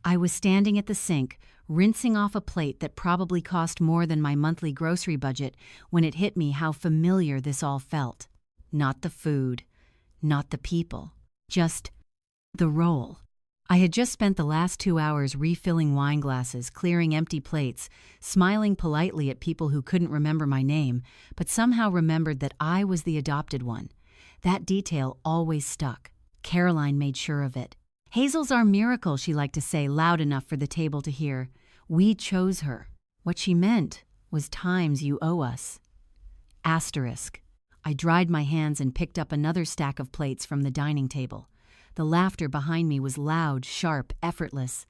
I was standing at the sink, rinsing off a plate that probably cost more than my monthly grocery budget when it hit me how familiar this all felt. Not the food, not the people, just the role. I had just spent the last 2 hours refilling wine glasses, clearing empty plates, smiling politely at people who couldn't remember my name, but somehow remembered that I was the adopted one. That detail always stuck. Caroline made sure of it. "Hazel's our miracle," she liked to say loud enough for the table to hear. "We chose her." What she meant was times you owe us. Asterisk. I dried my hands and picked up another stack of plates from the dining table. The laughter behind me was loud, sharp, effortless.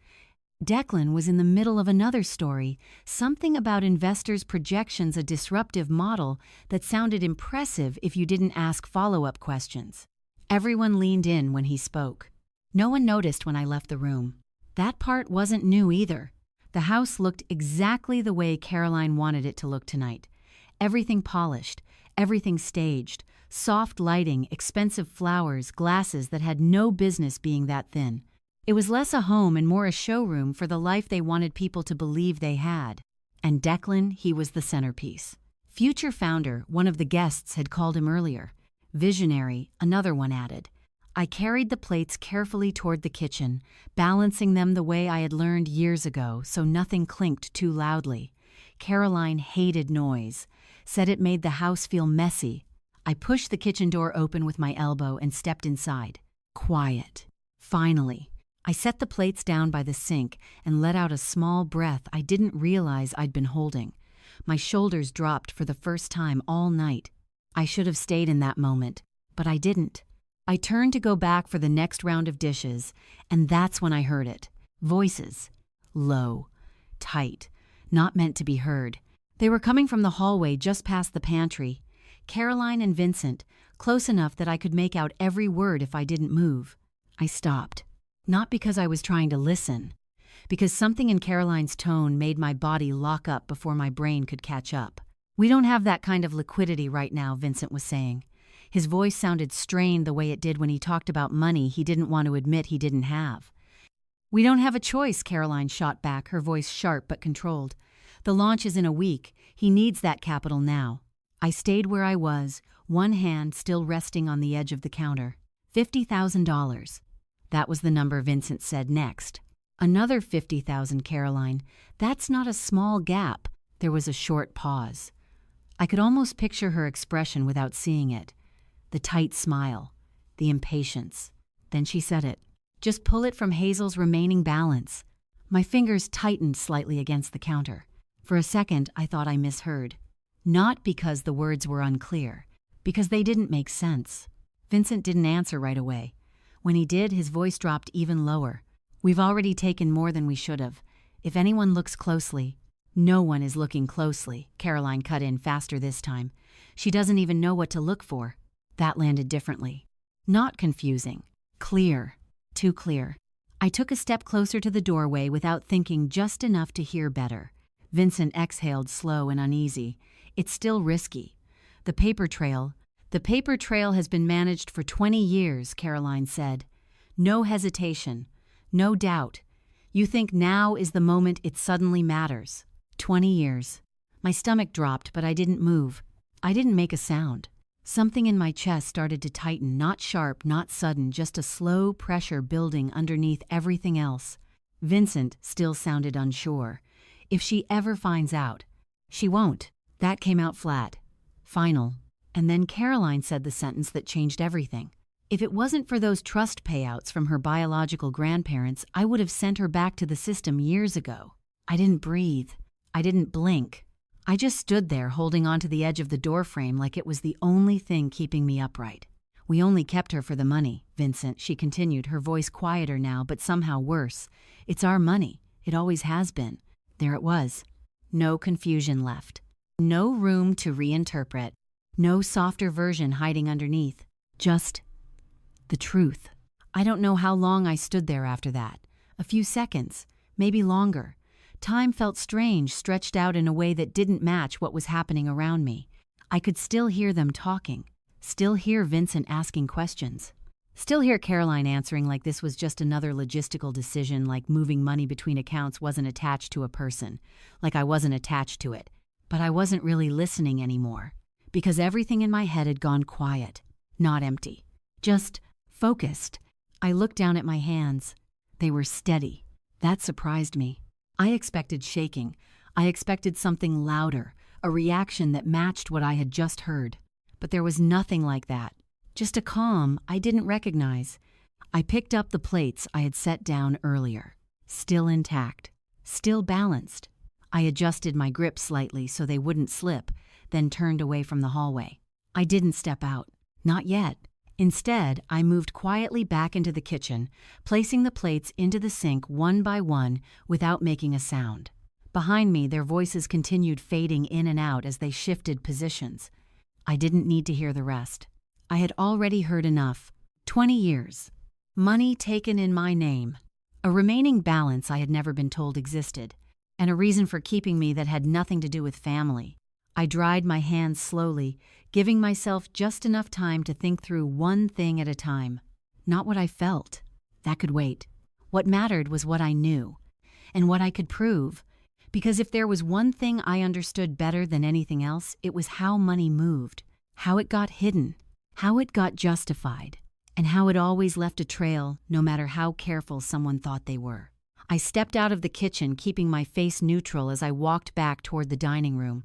Declan was in the middle of another story, something about investors' projections, a disruptive model that sounded impressive if you didn't ask follow-up questions. Everyone leaned in when he spoke. No one noticed when I left the room. That part wasn't new either. The house looked exactly the way Caroline wanted it to look tonight. Everything polished, everything staged, soft lighting, expensive flowers, glasses that had no business being that thin. It was less a home and more a showroom for the life they wanted people to believe they had. And Declan, he was the centerpiece. Future founder, one of the guests had called him earlier. Visionary, another one added. I carried the plates carefully toward the kitchen, balancing them the way I had learned years ago so nothing clinked too loudly. Caroline hated noise, said it made the house feel messy. I pushed the kitchen door open with my elbow and stepped inside. Quiet. Finally. I set the plates down by the sink and let out a small breath I didn't realize I'd been holding. My shoulders dropped for the first time all night. I should have stayed in that moment, but I didn't. I turned to go back for the next round of dishes, and that's when I heard it. Voices. Low. Tight. Not meant to be heard. They were coming from the hallway just past the pantry. Caroline and Vincent, close enough that I could make out every word if I didn't move. I stopped. Not because I was trying to listen, because something in Caroline's tone made my body lock up before my brain could catch up. "We don't have that kind of liquidity right now," Vincent was saying. His voice sounded strained the way it did when he talked about money he didn't want to admit he didn't have. "We don't have a choice," Caroline shot back, her voice sharp but controlled. "The launch is in a week. He needs that capital now." I stayed where I was, one hand still resting on the edge of the counter. $50,000. That was the number Vincent said next. "Another 50,000, Caroline. That's not a small gap." There was a short pause. I could almost picture her expression without seeing it. The tight smile, the impatience. Then she said it. "Just pull it from Hazel's remaining balance." My fingers tightened slightly against the counter. For a second, I thought I misheard. Not because the words were unclear, because they didn't make sense. Vincent didn't answer right away. When he did, his voice dropped even lower. "We've already taken more than we should have. If anyone looks closely—" "No one is looking closely," Caroline cut in faster this time. "She doesn't even know what to look for." That landed differently. Not confusing. Clear. Too clear. I took a step closer to the doorway without thinking, just enough to hear better. Vincent exhaled slow and uneasy. "It's still risky. The paper trail has been managed for 20 years, Caroline said. No hesitation. No doubt. You think now is the moment it suddenly matters. 20 years. My stomach dropped, but I didn't move. I didn't make a sound. Something in my chest started to tighten, not sharp, not sudden, just a slow pressure building underneath everything else. Vincent still sounded unsure. If she ever finds out. She won't. That came out flat. Final. And then Caroline said the sentence that changed everything. If it wasn't for those trust payouts from her biological grandparents, I would have sent her back to the system years ago. I didn't breathe. I didn't blink. I just stood there holding onto the edge of the doorframe like it was the only thing keeping me upright. "We only kept her for the money, Vincent," she continued, her voice quieter now but somehow worse. "It's our money. It always has been." There it was. No confusion left. No room to reinterpret. No softer version hiding underneath. Just the truth. I don't know how long I stood there after that. A few seconds, maybe longer. Time felt strange, stretched out in a way that didn't match what was happening around me. I could still hear them talking, still hear Vincent asking questions. Still hear Caroline answering like this was just another logistical decision, like moving money between accounts wasn't attached to a person, like I wasn't attached to it. But I wasn't really listening anymore, because everything in my head had gone quiet, not empty, just focused. I looked down at my hands. They were steady. That surprised me. I expected shaking. I expected something louder, a reaction that matched what I had just heard. But there was nothing like that. Just a calm I didn't recognize. I picked up the plates I had set down earlier, still intact, still balanced. I adjusted my grip slightly so they wouldn't slip, then turned away from the hallway. I didn't step out. Not yet. Instead, I moved quietly back into the kitchen, placing the plates into the sink one by one without making a sound. Behind me, their voices continued fading in and out as they shifted positions. I didn't need to hear the rest. I had already heard enough. 20 years. Money taken in my name. A remaining balance I had never been told existed, and a reason for keeping me that had nothing to do with family. I dried my hands slowly, giving myself just enough time to think through one thing at a time. Not what I felt. That could wait. What mattered was what I knew, and what I could prove. Because if there was one thing I understood better than anything else, it was how money moved, how it got hidden, how it got justified, and how it always left a trail no matter how careful someone thought they were. I stepped out of the kitchen, keeping my face neutral as I walked back toward the dining room.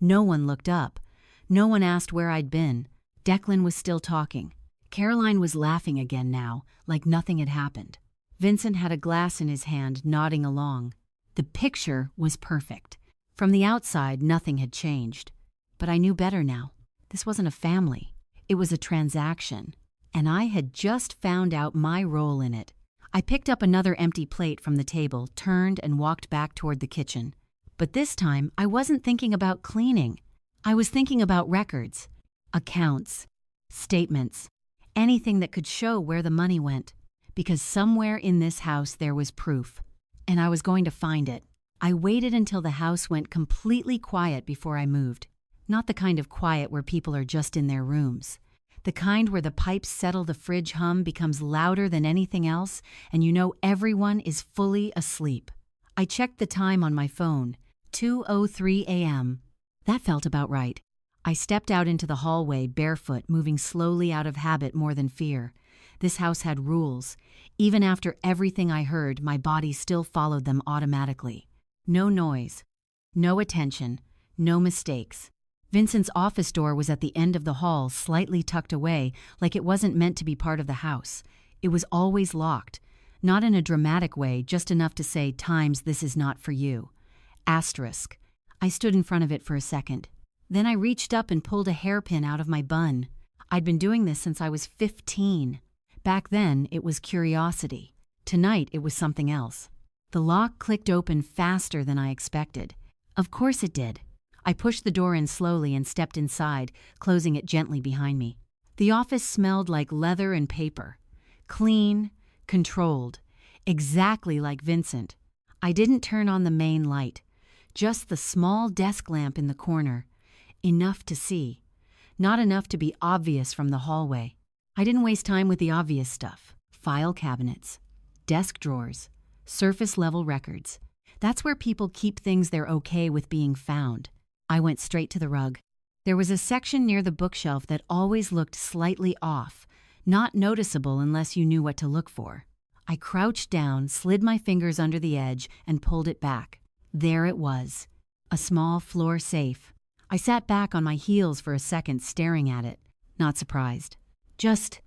No one looked up. No one asked where I'd been. Declan was still talking. Caroline was laughing again now, like nothing had happened. Vincent had a glass in his hand, nodding along. The picture was perfect. From the outside, nothing had changed. But I knew better now. This wasn't a family. It was a transaction. And I had just found out my role in it. I picked up another empty plate from the table, turned, and walked back toward the kitchen. But this time, I wasn't thinking about cleaning. I was thinking about records, accounts, statements, anything that could show where the money went. Because somewhere in this house there was proof, and I was going to find it. I waited until the house went completely quiet before I moved. Not the kind of quiet where people are just in their rooms. The kind where the pipes settle, the fridge hum becomes louder than anything else, and you know everyone is fully asleep. I checked the time on my phone, 2:03 a.m. That felt about right. I stepped out into the hallway barefoot, moving slowly out of habit more than fear. This house had rules. Even after everything I heard, my body still followed them automatically. No noise, no attention, no mistakes. Vincent's office door was at the end of the hall, slightly tucked away, like it wasn't meant to be part of the house. It was always locked. Not in a dramatic way, just enough to say, "Times this is not for you." Asterisk. I stood in front of it for a second. Then I reached up and pulled a hairpin out of my bun. I'd been doing this since I was 15. Back then, it was curiosity. Tonight, it was something else. The lock clicked open faster than I expected. Of course it did. I pushed the door in slowly and stepped inside, closing it gently behind me. The office smelled like leather and paper. Clean, controlled, exactly like Vincent. I didn't turn on the main light, just the small desk lamp in the corner. Enough to see, not enough to be obvious from the hallway. I didn't waste time with the obvious stuff. File cabinets, desk drawers, surface-level records. That's where people keep things they're okay with being found. I went straight to the rug. There was a section near the bookshelf that always looked slightly off, not noticeable unless you knew what to look for. I crouched down, slid my fingers under the edge, and pulled it back. There it was, a small floor safe. I sat back on my heels for a second, staring at it, not surprised. Just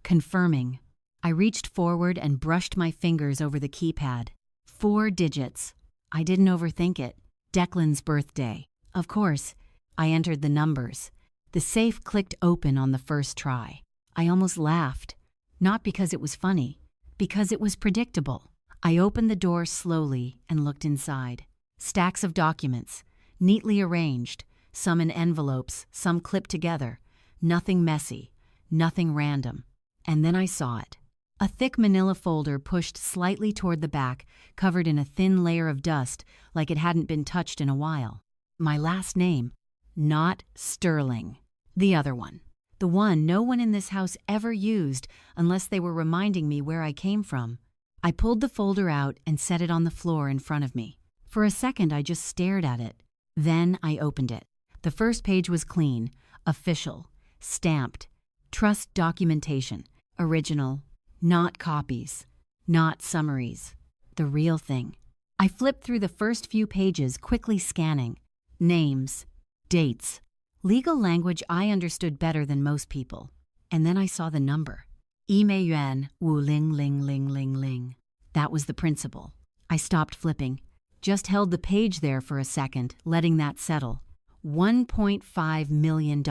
confirming. I reached forward and brushed my fingers over the keypad. 4 digits. I didn't overthink it. Declan's birthday. Of course, I entered the numbers. The safe clicked open on the first try. I almost laughed. Not because it was funny, because it was predictable. I opened the door slowly and looked inside. Stacks of documents, neatly arranged, some in envelopes, some clipped together. Nothing messy, nothing random. And then I saw it. A thick manila folder pushed slightly toward the back, covered in a thin layer of dust, like it hadn't been touched in a while. My last name, not Sterling. The other one. The one no one in this house ever used unless they were reminding me where I came from. I pulled the folder out and set it on the floor in front of me. For a second, I just stared at it. Then I opened it. The first page was clean, official, stamped, trust documentation, original, not copies, not summaries, the real thing. I flipped through the first few pages, quickly scanning. Names, dates, legal language I understood better than most people. And then I saw the number. Mei Yuan Wu Ling Ling Ling Ling Ling. That was the principal. I stopped flipping, just held the page there for a second, letting that settle. $1.5 million.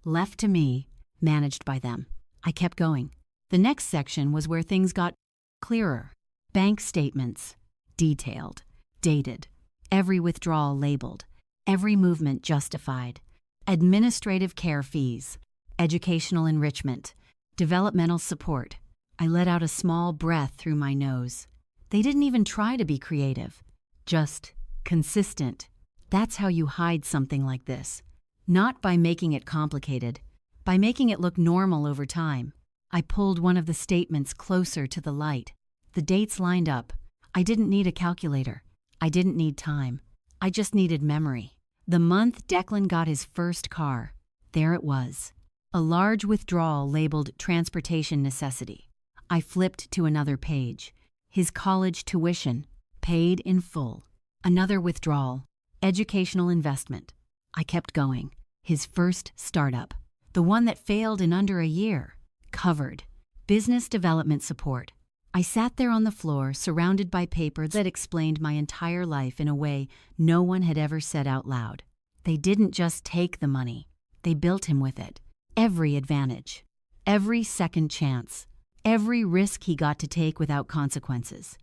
Left to me, managed by them. I kept going. The next section was where things got clearer. Bank statements, detailed, dated, every withdrawal labeled, every movement justified. Administrative care fees, educational enrichment, developmental support. I let out a small breath through my nose. They didn't even try to be creative, just consistent. That's how you hide something like this. Not by making it complicated, by making it look normal over time. I pulled one of the statements closer to the light. The dates lined up. I didn't need a calculator. I didn't need time. I just needed memory. The month Declan got his first car. There it was. A large withdrawal labeled transportation necessity. I flipped to another page. His college tuition, paid in full. Another withdrawal, educational investment. I kept going. His first startup. The one that failed in under a year. Covered. Business development support. I sat there on the floor, surrounded by paper that explained my entire life in a way no one had ever said out loud. They didn't just take the money. They built him with it. Every advantage. Every second chance. Every risk he got to take without consequences.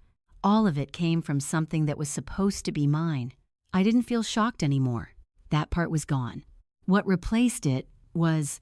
All of it came from something that was supposed to be mine. I didn't feel shocked anymore. That part was gone. What replaced it was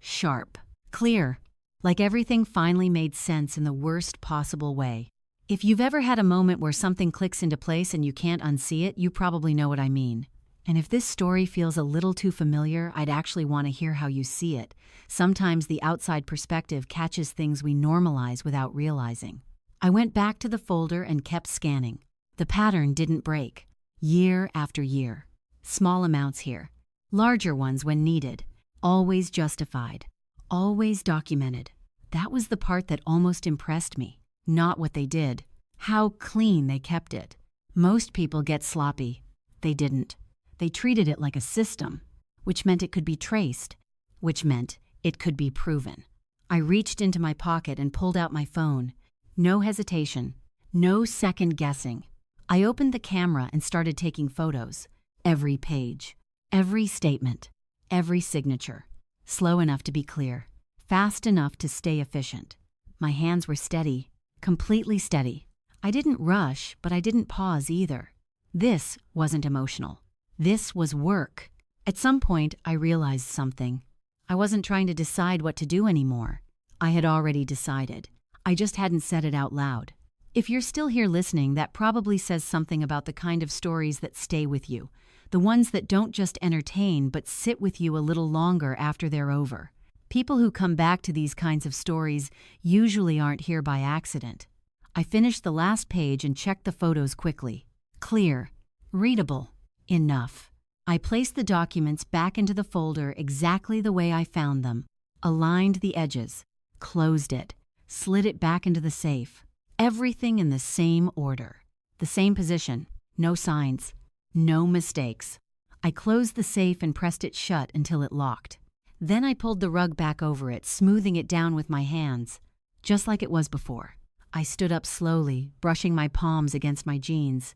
sharp, clear, like everything finally made sense in the worst possible way. If you've ever had a moment where something clicks into place and you can't unsee it, you probably know what I mean. And if this story feels a little too familiar, I'd actually want to hear how you see it. Sometimes the outside perspective catches things we normalize without realizing. I went back to the folder and kept scanning. The pattern didn't break. Year after year. Small amounts here. Larger ones when needed. Always justified. Always documented. That was the part that almost impressed me. Not what they did. How clean they kept it. Most people get sloppy. They didn't. They treated it like a system, which meant it could be traced, which meant it could be proven. I reached into my pocket and pulled out my phone. No hesitation. No second guessing. I opened the camera and started taking photos. Every page. Every statement. Every signature. Slow enough to be clear. Fast enough to stay efficient. My hands were steady. Completely steady. I didn't rush, but I didn't pause either. This wasn't emotional. This was work. At some point, I realized something. I wasn't trying to decide what to do anymore. I had already decided. I just hadn't said it out loud. If you're still here listening, that probably says something about the kind of stories that stay with you. The ones that don't just entertain, but sit with you a little longer after they're over. People who come back to these kinds of stories usually aren't here by accident. I finished the last page and checked the photos quickly. Clear. Readable. Enough. I placed the documents back into the folder exactly the way I found them, aligned the edges, closed it, slid it back into the safe. Everything in the same order. The same position. No signs. No mistakes. I closed the safe and pressed it shut until it locked. Then I pulled the rug back over it, smoothing it down with my hands, just like it was before. I stood up slowly, brushing my palms against my jeans.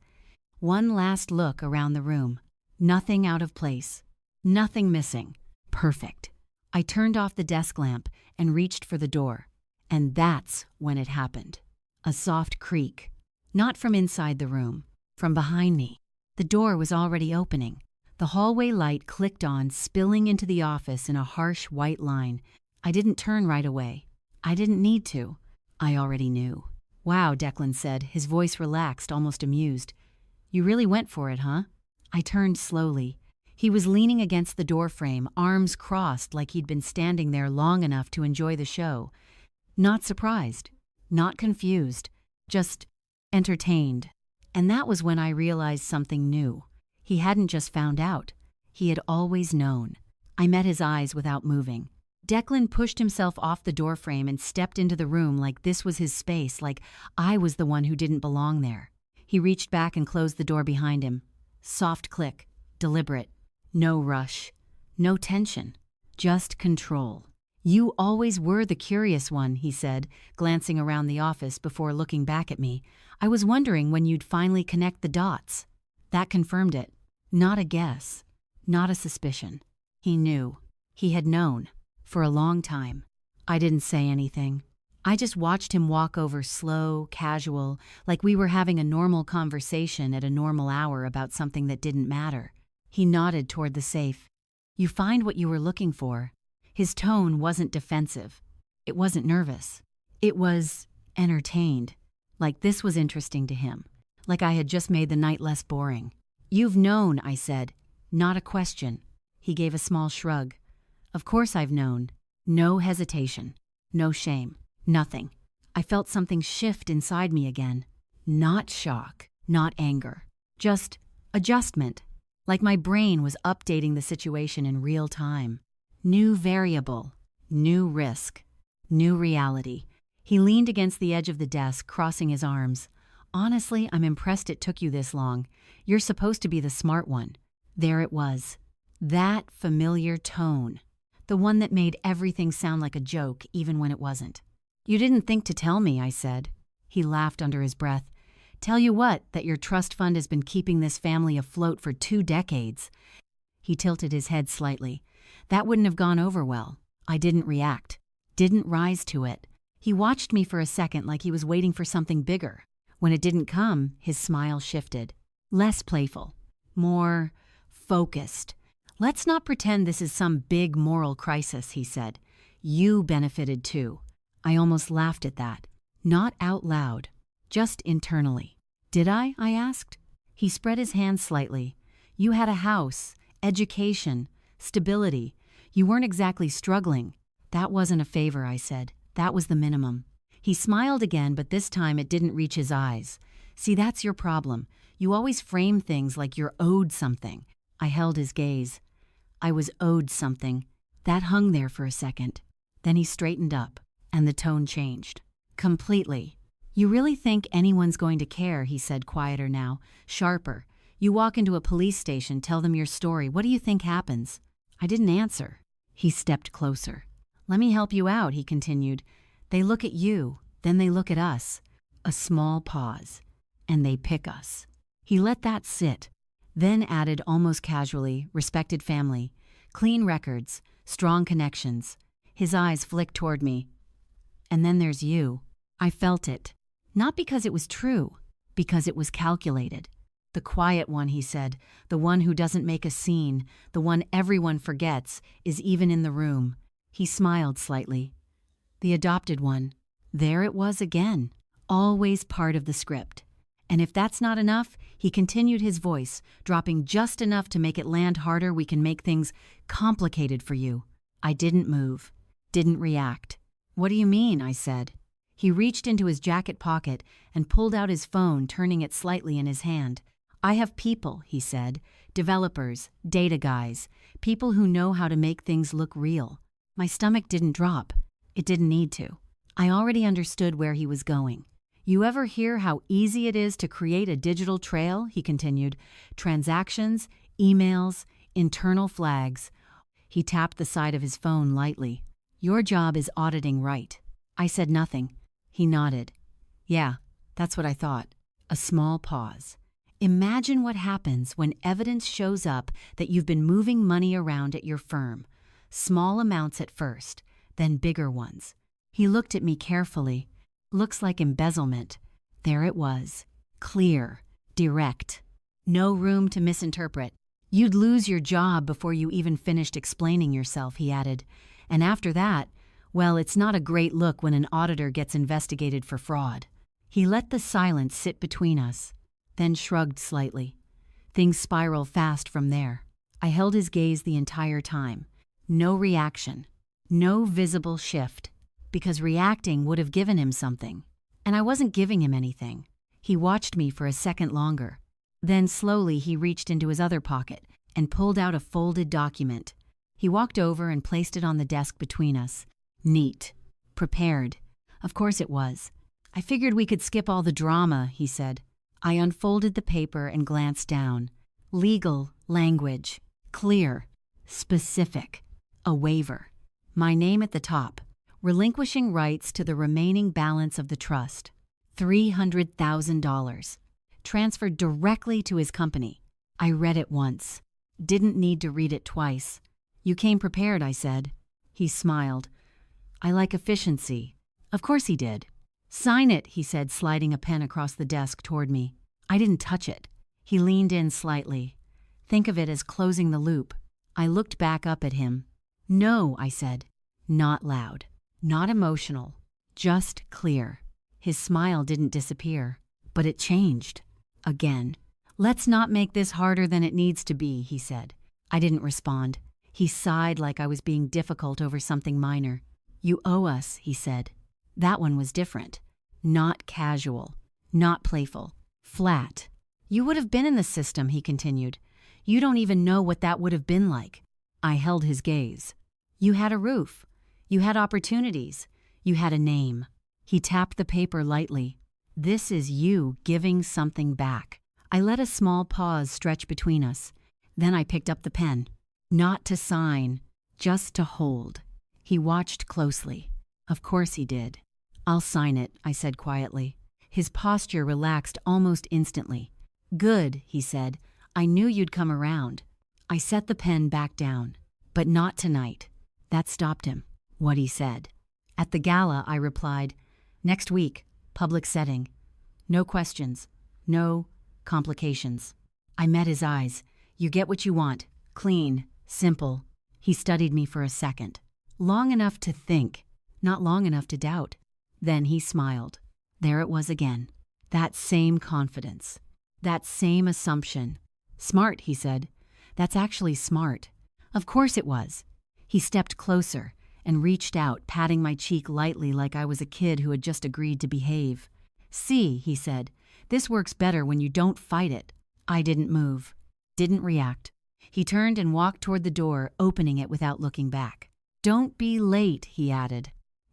One last look around the room. Nothing out of place. Nothing missing. Perfect. I turned off the desk lamp and reached for the door. And that's when it happened. A soft creak. Not from inside the room. From behind me. The door was already opening. The hallway light clicked on, spilling into the office in a harsh white line. I didn't turn right away. I didn't need to. I already knew. "Wow," Declan said, his voice relaxed, almost amused. "You really went for it, huh?" I turned slowly. He was leaning against the doorframe, arms crossed like he'd been standing there long enough to enjoy the show. Not surprised, not confused, just entertained. And that was when I realized something new. He hadn't just found out. He had always known. I met his eyes without moving. Declan pushed himself off the doorframe and stepped into the room like this was his space, like I was the one who didn't belong there. He reached back and closed the door behind him. Soft click, deliberate. No rush, no tension, just control. You always were the curious one, he said, glancing around the office before looking back at me. I was wondering when you'd finally connect the dots. That confirmed it. Not a guess, not a suspicion. He knew. He had known. For a long time. I didn't say anything. I just watched him walk over slow, casual, like we were having a normal conversation at a normal hour about something that didn't matter. He nodded toward the safe. You find what you were looking for. His tone wasn't defensive. It wasn't nervous. It was entertained. Like this was interesting to him. Like I had just made the night less boring. You've known, I said. Not a question. He gave a small shrug. Of course I've known. No hesitation. No shame. Nothing. I felt something shift inside me again. Not shock. Not anger. Just adjustment. Like my brain was updating the situation in real time. New variable. New risk. New reality. He leaned against the edge of the desk, crossing his arms. Honestly, I'm impressed it took you this long. You're supposed to be the smart one. There it was. That familiar tone. The one that made everything sound like a joke, even when it wasn't. You didn't think to tell me, I said. He laughed under his breath. Tell you what, that your trust fund has been keeping this family afloat for 2 decades. He tilted his head slightly. That wouldn't have gone over well. I didn't react. Didn't rise to it. He watched me for a second like he was waiting for something bigger. When it didn't come, his smile shifted. Less playful. More focused. Let's not pretend this is some big moral crisis, he said. You benefited too. I almost laughed at that. Not out loud. Just internally. Did I asked. He spread his hands slightly. You had a house, education, stability. You weren't exactly struggling. That wasn't a favor, I said. That was the minimum. He smiled again, but this time it didn't reach his eyes. See, that's your problem. You always frame things like you're owed something. I held his gaze. I was owed something. That hung there for a second. Then he straightened up, and the tone changed. Completely. You really think anyone's going to care, he said, quieter now, sharper. You walk into a police station, tell them your story. What do you think happens? I didn't answer. He stepped closer. Let me help you out, he continued. They look at you, then they look at us. A small pause. And they pick us. He let that sit, then added almost casually, respected family, clean records, strong connections. His eyes flicked toward me. And then there's you. I felt it. Not because it was true, because it was calculated. The quiet one, he said, the one who doesn't make a scene, the one everyone forgets, is even in the room. He smiled slightly. The adopted one. There it was again, always part of the script. And if that's not enough, he continued his voice, dropping just enough to make it land harder. We can make things complicated for you. I didn't move, didn't react. What do you mean? I said. He reached into his jacket pocket and pulled out his phone, turning it slightly in his hand. I have people, he said, developers, data guys, people who know how to make things look real. My stomach didn't drop. It didn't need to. I already understood where he was going. You ever hear how easy it is to create a digital trail? He continued. Transactions, emails, internal flags. He tapped the side of his phone lightly. Your job is auditing right. I said nothing. He nodded. Yeah, that's what I thought. A small pause. Imagine what happens when evidence shows up that you've been moving money around at your firm. Small amounts at first, then bigger ones. He looked at me carefully. Looks like embezzlement. There it was. Clear. Direct. No room to misinterpret. You'd lose your job before you even finished explaining yourself, he added. And after that, well, it's not a great look when an auditor gets investigated for fraud. He let the silence sit between us, then shrugged slightly. Things spiral fast from there. I held his gaze the entire time. No reaction. No visible shift. Because reacting would have given him something. And I wasn't giving him anything. He watched me for a second longer. Then slowly he reached into his other pocket and pulled out a folded document. He walked over and placed it on the desk between us. Neat. Prepared. Of course it was. I figured we could skip all the drama, he said. I unfolded the paper and glanced down. Legal language. Clear. Specific. A waiver. My name at the top. Relinquishing rights to the remaining balance of the trust. $300,000. Transferred directly to his company. I read it once. Didn't need to read it twice. You came prepared, I said. He smiled. I like efficiency. Of course he did. Sign it, he said, sliding a pen across the desk toward me. I didn't touch it. He leaned in slightly. Think of it as closing the loop. I looked back up at him. No, I said. Not loud. Not emotional. Just clear. His smile didn't disappear, but it changed. Again. Let's not make this harder than it needs to be, he said. I didn't respond. He sighed like I was being difficult over something minor. You owe us, he said. That one was different. Not casual. Not playful. Flat. You would have been in the system, he continued. You don't even know what that would have been like. I held his gaze. You had a roof. You had opportunities. You had a name. He tapped the paper lightly. This is you giving something back. I let a small pause stretch between us. Then I picked up the pen. Not to sign, just to hold. He watched closely. Of course he did. I'll sign it, I said quietly. His posture relaxed almost instantly. Good, he said. I knew you'd come around. I set the pen back down. But not tonight. That stopped him. What he said. At the gala, I replied, next week, public setting. No questions. No complications. I met his eyes. You get what you want. Clean. Simple. He studied me for a second. Long enough to think, not long enough to doubt. Then he smiled. There it was again. That same confidence. That same assumption. Smart, he said. That's actually smart. Of course it was. He stepped closer and reached out, patting my cheek lightly like I was a kid who had just agreed to behave. See, he said, this works better when you don't fight it. I didn't move. Didn't react. He turned and walked toward the door, opening it without looking back. Don't be late, he added.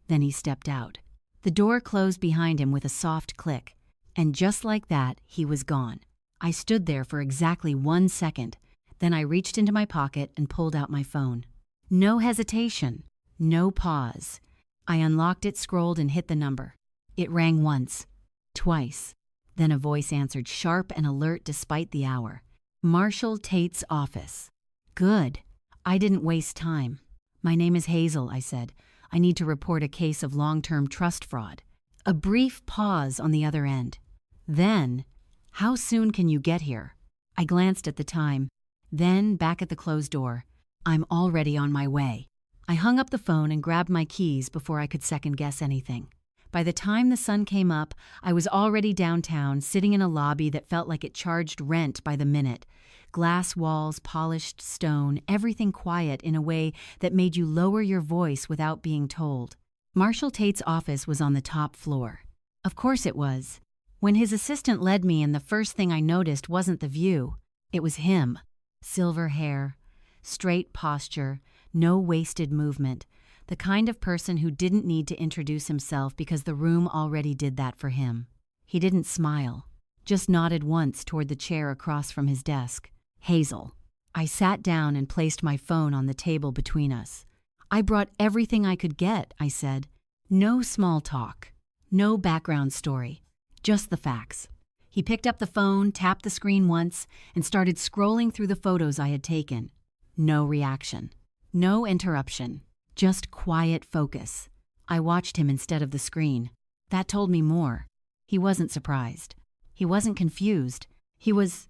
Then he stepped out. The door closed behind him with a soft click, and just like that, he was gone. I stood there for exactly 1 second. Then I reached into my pocket and pulled out my phone. No hesitation. No pause. I unlocked it, scrolled, and hit the number. It rang once. Twice. Then a voice answered, sharp and alert despite the hour. Marshall Tate's office. Good. I didn't waste time. My name is Hazel, I said. I need to report a case of long-term trust fraud. A brief pause on the other end. Then, how soon can you get here? I glanced at the time. Then back at the closed door. I'm already on my way. I hung up the phone and grabbed my keys before I could second-guess anything. By the time the sun came up, I was already downtown, sitting in a lobby that felt like it charged rent by the minute. Glass walls, polished stone, everything quiet in a way that made you lower your voice without being told. Marshall Tate's office was on the top floor. Of course it was. When his assistant led me in, the first thing I noticed wasn't the view. It was him. Silver hair, straight posture, no wasted movement. The kind of person who didn't need to introduce himself because the room already did that for him. He didn't smile, just nodded once toward the chair across from his desk. Hazel. I sat down and placed my phone on the table between us. I brought everything I could get, I said. No small talk. No background story. Just the facts. He picked up the phone, tapped the screen once, and started scrolling through the photos I had taken. No reaction. No interruption. Just quiet focus. I watched him instead of the screen. That told me more. He wasn't surprised. He wasn't confused. He was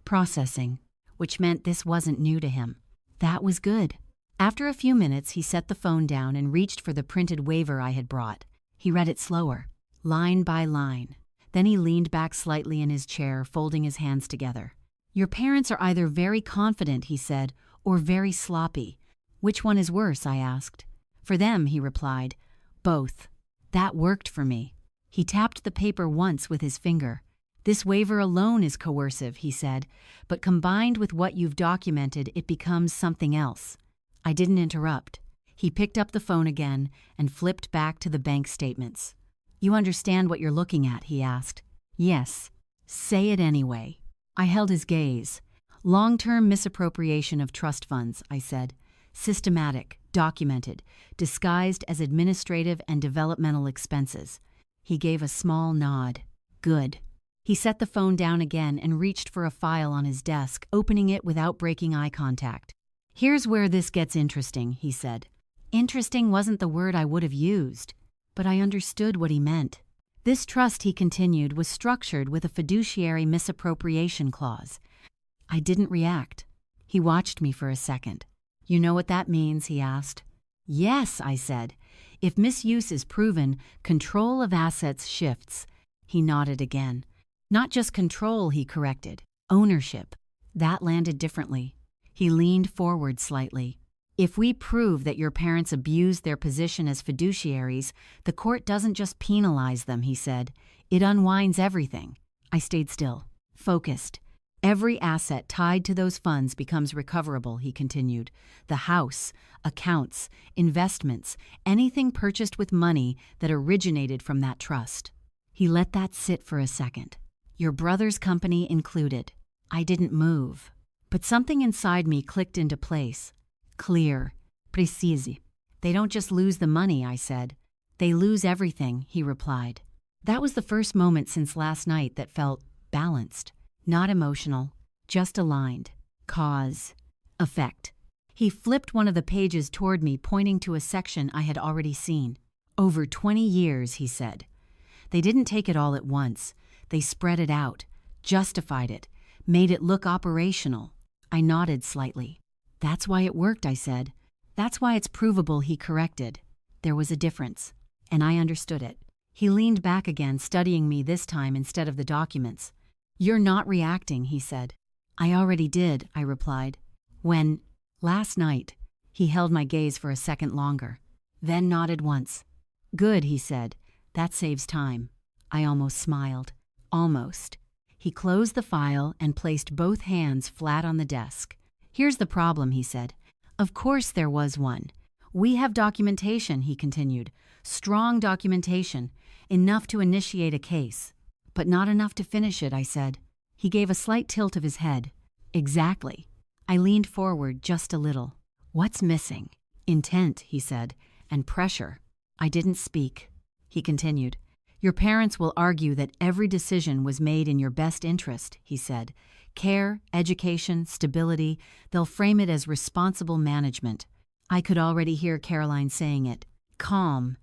processing, which meant this wasn't new to him. That was good. After a few minutes, he set the phone down and reached for the printed waiver I had brought. He read it slower, line by line. Then he leaned back slightly in his chair, folding his hands together. Your parents are either very confident, he said, or very sloppy. Which one is worse, I asked. For them, he replied. Both. That worked for me. He tapped the paper once with his finger. This waiver alone is coercive, he said, but combined with what you've documented, it becomes something else. I didn't interrupt. He picked up the phone again and flipped back to the bank statements. You understand what you're looking at, he asked. Yes. Say it anyway. I held his gaze. Long-term misappropriation of trust funds, I said. Systematic, documented, disguised as administrative and developmental expenses. He gave a small nod. Good. He set the phone down again and reached for a file on his desk, opening it without breaking eye contact. Here's where this gets interesting, he said. Interesting wasn't the word I would have used, but I understood what he meant. This trust, he continued, was structured with a fiduciary misappropriation clause. I didn't react. He watched me for a second. You know what that means, he asked. Yes, I said. If misuse is proven, control of assets shifts. He nodded again. Not just control, he corrected. Ownership. That landed differently. He leaned forward slightly. If we prove that your parents abused their position as fiduciaries, the court doesn't just penalize them, he said. It unwinds everything. I stayed still, focused. Every asset tied to those funds becomes recoverable, he continued. The house, accounts, investments, anything purchased with money that originated from that trust. He let that sit for a second. Your brother's company included. I didn't move. But something inside me clicked into place. Clear. Precise. They don't just lose the money, I said. They lose everything, he replied. That was the first moment since last night that felt balanced. Not emotional, just aligned. Cause. Effect. He flipped one of the pages toward me, pointing to a section I had already seen. Over 20 years, he said. They didn't take it all at once. They spread it out, justified it, made it look operational. I nodded slightly. That's why it worked, I said. That's why it's provable, he corrected. There was a difference, and I understood it. He leaned back again, studying me this time instead of the documents. You're not reacting, he said. I already did, I replied. When? Last night. He held my gaze for a second longer, then nodded once. Good, he said. That saves time. I almost smiled. Almost. He closed the file and placed both hands flat on the desk. Here's the problem, he said. Of course there was one. We have documentation, he continued. Strong documentation. Enough to initiate a case. But not enough to finish it, I said. He gave a slight tilt of his head. Exactly. I leaned forward just a little. What's missing? Intent, he said, and pressure. I didn't speak. He continued. Your parents will argue that every decision was made in your best interest, he said. Care, education, stability, they'll frame it as responsible management. I could already hear Caroline saying it. Calm,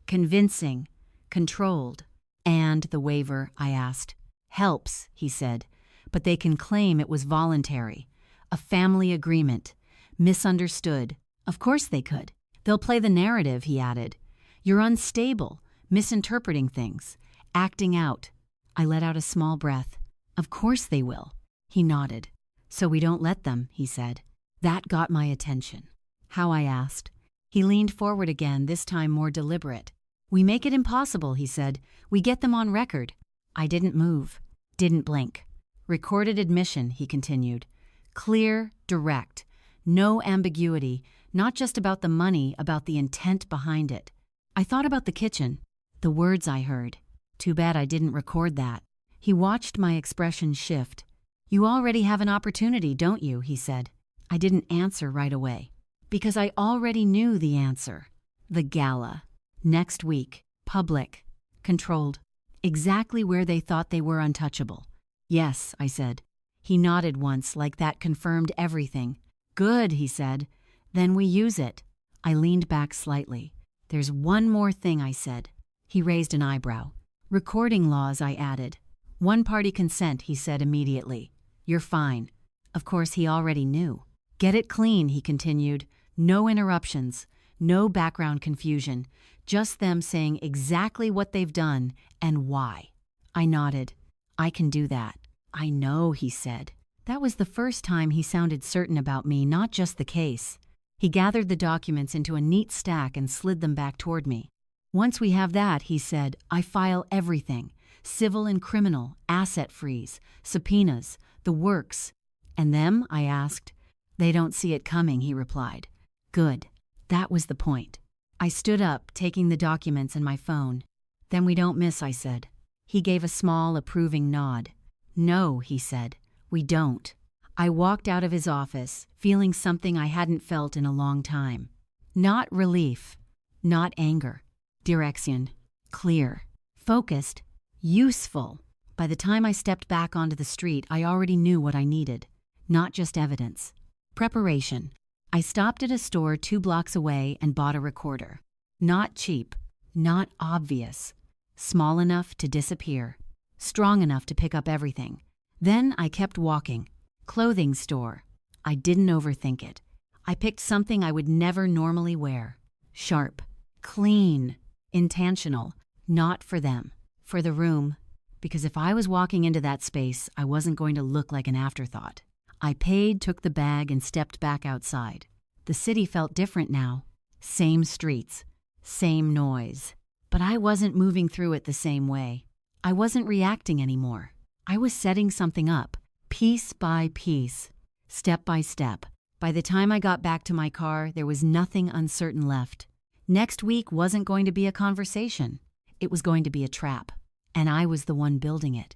convincing, controlled. And the waiver, I asked. Helps, he said, but they can claim it was voluntary. A family agreement. Misunderstood. Of course they could. They'll play the narrative, he added. You're unstable, misinterpreting things, acting out. I let out a small breath. Of course they will. He nodded. So we don't let them, he said. That got my attention. How, I asked. He leaned forward again, this time more deliberate. We make it impossible, he said. We get them on record. I didn't move, didn't blink. Recorded admission, he continued. Clear, direct. No ambiguity, not just about the money, about the intent behind it. I thought about the kitchen, the words I heard. Too bad I didn't record that. He watched my expression shift. You already have an opportunity, don't you? He said. I didn't answer right away. Because I already knew the answer. The gala. Next week. Public. Controlled. Exactly where they thought they were untouchable. Yes, I said. He nodded once, like that confirmed everything. Good, he said. Then we use it. I leaned back slightly. There's one more thing, I said. He raised an eyebrow. Recording laws, I added. One-party consent, he said immediately. You're fine. Of course, he already knew. Get it clean, he continued. No interruptions, no background confusion, just them saying exactly what they've done and why. I nodded. I can do that. I know, he said. That was the first time he sounded certain about me, not just the case. He gathered the documents into a neat stack and slid them back toward me. Once we have that, he said, I file everything. Civil and criminal, asset freeze, subpoenas, the works. And them? I asked. They don't see it coming, he replied. Good. That was the point. I stood up, taking the documents and my phone. Then we don't miss, I said. He gave a small, approving nod. No, he said. We don't. I walked out of his office, feeling something I hadn't felt in a long time. Not relief. Not anger. Direction. Clear. Focused. Useful. By the time I stepped back onto the street, I already knew what I needed. Not just evidence. Preparation. I stopped at a store 2 blocks away and bought a recorder. Not cheap. Not obvious. Small enough to disappear. Strong enough to pick up everything. Then I kept walking. Clothing store. I didn't overthink it. I picked something I would never normally wear. Sharp. Clean. Intentional. Not for them. For the room. Because if I was walking into that space, I wasn't going to look like an afterthought. I paid, took the bag, and stepped back outside. The city felt different now. Same streets. Same noise. But I wasn't moving through it the same way. I wasn't reacting anymore. I was setting something up. Piece by piece. Step by step. By the time I got back to my car, there was nothing uncertain left. Next week wasn't going to be a conversation. It was going to be a trap. And I was the one building it.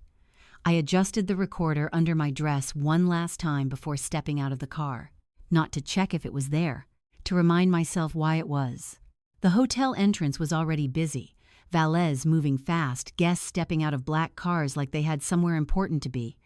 I adjusted the recorder under my dress one last time before stepping out of the car. Not to check if it was there, to remind myself why it was. The hotel entrance was already busy. Valets moving fast, guests stepping out of black cars like they had somewhere important to be.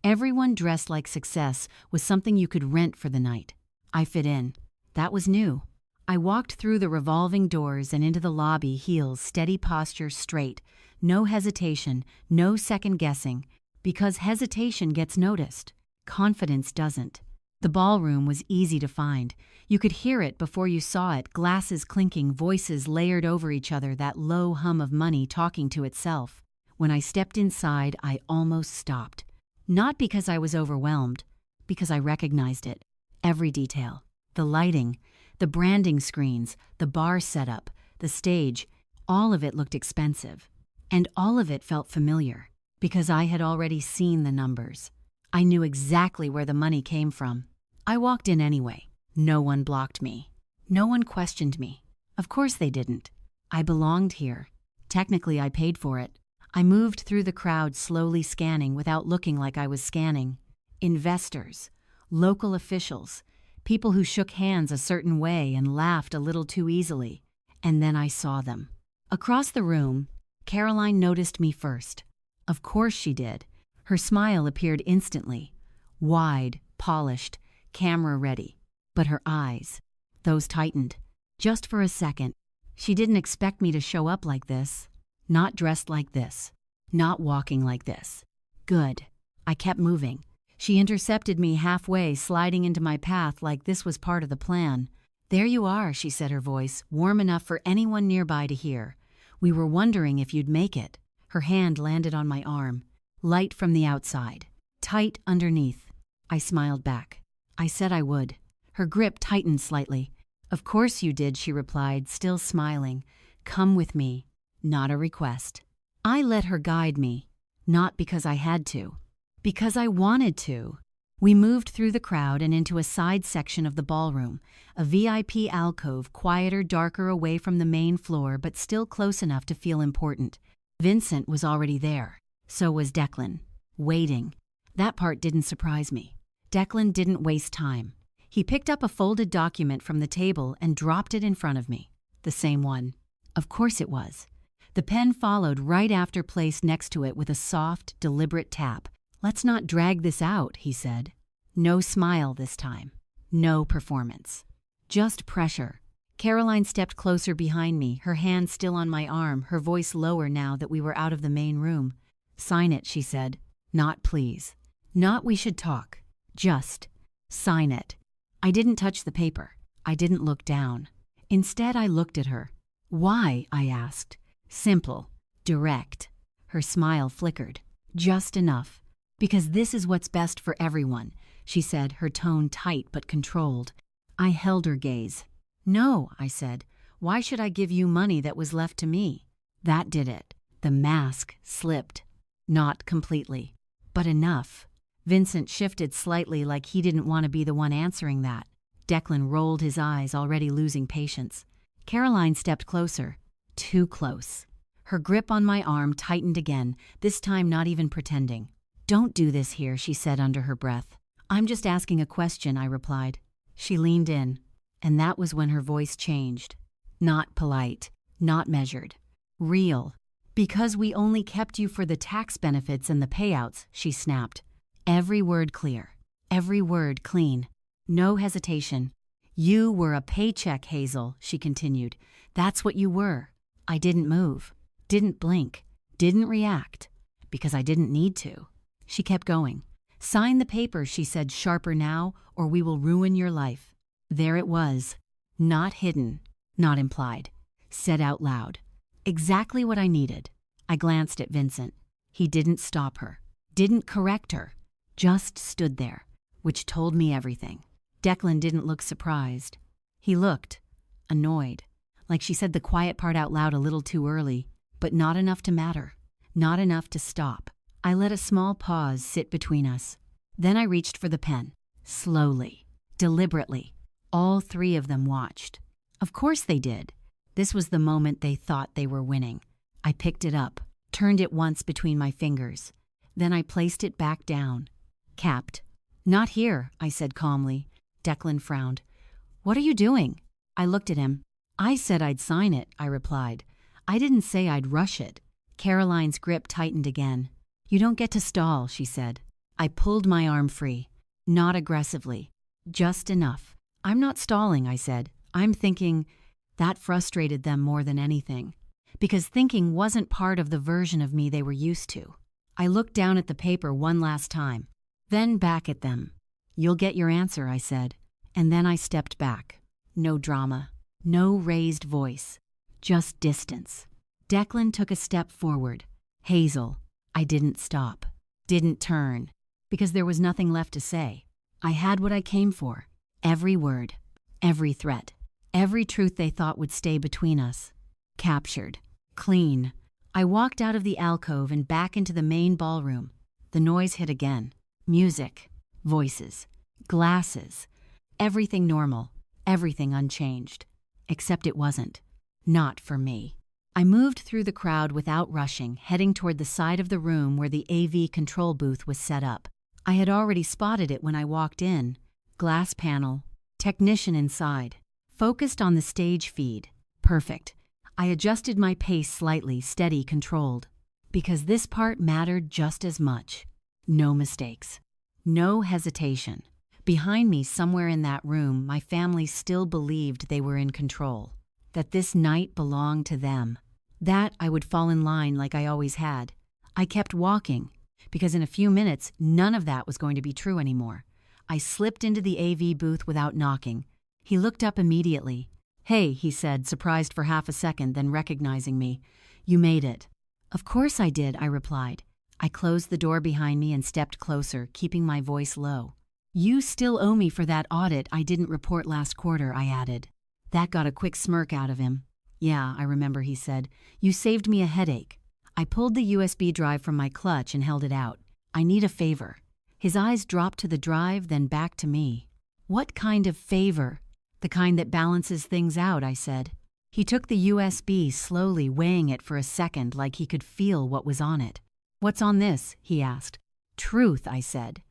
Everyone dressed like success was something you could rent for the night. I fit in. That was new. I walked through the revolving doors and into the lobby, heels, steady posture, straight. No hesitation, no second guessing. Because hesitation gets noticed. Confidence doesn't. The ballroom was easy to find. You could hear it before you saw it, glasses clinking, voices layered over each other, that low hum of money talking to itself. When I stepped inside, I almost stopped. Not because I was overwhelmed, because I recognized it. Every detail. The lighting, the branding screens, the bar setup, the stage, all of it looked expensive. And all of it felt familiar. Because I had already seen the numbers. I knew exactly where the money came from. I walked in anyway. No one blocked me. No one questioned me. Of course they didn't. I belonged here. Technically, I paid for it. I moved through the crowd, slowly scanning without looking like I was scanning. Investors, local officials, people who shook hands a certain way and laughed a little too easily. And then I saw them. Across the room, Caroline noticed me first. Of course she did. Her smile appeared instantly. Wide, polished, camera-ready. But her eyes, those tightened. Just for a second. She didn't expect me to show up like this. Not dressed like this. Not walking like this. Good. I kept moving. She intercepted me halfway, sliding into my path like this was part of the plan. There you are, she said, her voice, warm enough for anyone nearby to hear. We were wondering if you'd make it. Her hand landed on my arm. Light from the outside. Tight underneath. I smiled back. I said I would. Her grip tightened slightly. Of course you did, she replied, still smiling. Come with me. Not a request. I let her guide me. Not because I had to. Because I wanted to. We moved through the crowd and into a side section of the ballroom, a VIP alcove, quieter, darker, away from the main floor, but still close enough to feel important. Vincent was already there. So was Declan. Waiting. That part didn't surprise me. Declan didn't waste time. He picked up a folded document from the table and dropped it in front of me. The same one. Of course it was. The pen followed right after, placed next to it with a soft, deliberate tap. Let's not drag this out, he said. No smile this time. No performance. Just pressure. Caroline stepped closer behind me, her hand still on my arm, her voice lower now that we were out of the main room. Sign it, she said. Not please. Not we should talk. Just. Sign it. I didn't touch the paper. I didn't look down. Instead, I looked at her. Why? I asked. Simple. Direct. Her smile flickered. Just enough. Because this is what's best for everyone, she said, her tone tight but controlled. I held her gaze. No, I said. Why should I give you money that was left to me? That did it. The mask slipped. Not completely, but enough. Vincent shifted slightly like he didn't want to be the one answering that. Declan rolled his eyes, already losing patience. Caroline stepped closer. Too close. Her grip on my arm tightened again, this time not even pretending. Don't do this here, she said under her breath. I'm just asking a question, I replied. She leaned in, and that was when her voice changed. Not polite, not measured. Real. Because we only kept you for the tax benefits and the payouts, she snapped. Every word clear. Every word clean. No hesitation. You were a paycheck, Hazel, she continued. That's what you were. I didn't move. Didn't blink. Didn't react. Because I didn't need to. She kept going. Sign the paper, she said, sharper now, or we will ruin your life. There it was. Not hidden. Not implied. Said out loud. Exactly what I needed. I glanced at Vincent. He didn't stop her. Didn't correct her. Just stood there, which told me everything. Declan didn't look surprised. He looked annoyed, like she said the quiet part out loud a little too early, but not enough to matter. Not enough to stop. I let a small pause sit between us. Then I reached for the pen. Slowly. Deliberately. All three of them watched. Of course they did. This was the moment they thought they were winning. I picked it up, turned it once between my fingers. Then I placed it back down. Capped. Not here, I said calmly. Declan frowned. What are you doing? I looked at him. I said I'd sign it, I replied. I didn't say I'd rush it. Caroline's grip tightened again. You don't get to stall, she said. I pulled my arm free. Not aggressively. Just enough. I'm not stalling, I said. I'm thinking. That frustrated them more than anything. Because thinking wasn't part of the version of me they were used to. I looked down at the paper one last time. Then back at them. You'll get your answer, I said. And then I stepped back. No drama. No raised voice. Just distance. Declan took a step forward. Hazel. I didn't stop. Didn't turn. Because there was nothing left to say. I had what I came for. Every word. Every threat. Every truth they thought would stay between us. Captured. Clean. I walked out of the alcove and back into the main ballroom. The noise hit again. Music. Voices. Glasses. Everything normal. Everything unchanged. Except it wasn't. Not for me. I moved through the crowd without rushing, heading toward the side of the room where the AV control booth was set up. I had already spotted it when I walked in. Glass panel. Technician inside. Focused on the stage feed. Perfect. I adjusted my pace slightly, steady, controlled. Because this part mattered just as much. No mistakes. No hesitation. Behind me, somewhere in that room, my family still believed they were in control. That this night belonged to them. That I would fall in line like I always had. I kept walking, because in a few minutes, none of that was going to be true anymore. I slipped into the AV booth without knocking. He looked up immediately. Hey, he said, surprised for half a second, then recognizing me. You made it. Of course I did, I replied. I closed the door behind me and stepped closer, keeping my voice low. You still owe me for that audit I didn't report last quarter, I added. That got a quick smirk out of him. Yeah, I remember, he said. You saved me a headache. I pulled the USB drive from my clutch and held it out. I need a favor. His eyes dropped to the drive, then back to me. What kind of favor? The kind that balances things out, I said. He took the USB, slowly weighing it for a second like he could feel what was on it. What's on this? He asked. Truth, I said,